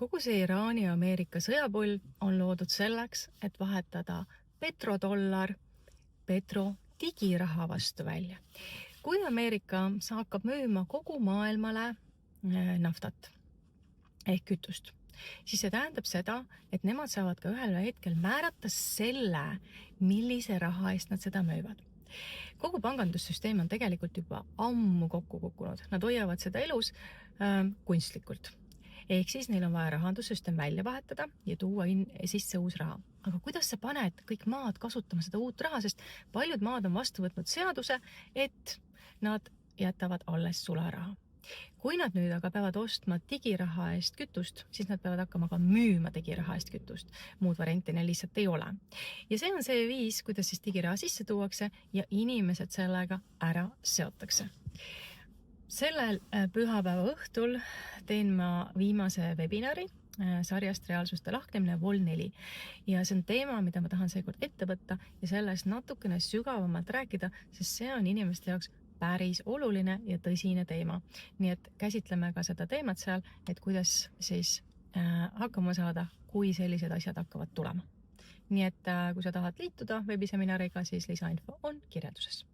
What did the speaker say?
Kogu see Iraani ja Ameerika sõjapull on loodud selleks, et vahetada petrodollar digiraha vastu välja. Kui Ameerika hakkab müüma kogu maailmale naftat ehk kütust, siis see tähendab seda, et nemad saavad ka ühel hetkel määrata selle, millise raha eest nad seda müüvad. Kogu pangandussüsteem on tegelikult juba ammu kokku kukkunud. Nad hoiavad seda elus kunstlikult. Ehk siis neil on vaja rahandussüsteem välja vahetada ja tuua sisse uus raha. Aga kuidas sa paned kõik maad kasutama seda uut raha, sest paljud maad on vastu võtnud seaduse, et nad jätavad alles sularaha. Kui nad nüüd aga peavad ostma digiraha eest kütust, siis nad peavad hakkama ka müüma digiraha eest kütust. Muud varianti neil lihtsalt ei ole. Ja see on see viis, kuidas siis digiraha sisse tuuakse ja inimesed sellega ära seotakse. Sellel pühapäeva õhtul teen ma viimase webinari sarjast Reaalsuste lahknemine Vol 4. Ja see on teema, mida ma tahan seekord ette võtta ja sellest natukene sügavamalt rääkida, sest see on inimeste jaoks päris oluline ja tõsine teema. Nii et käsitleme ka seda teemat seal, et kuidas siis hakkama saada, kui sellised asjad hakkavad tulema. Nii et kui sa tahad liituda webiseminariga, siis lisainfo on kirjelduses.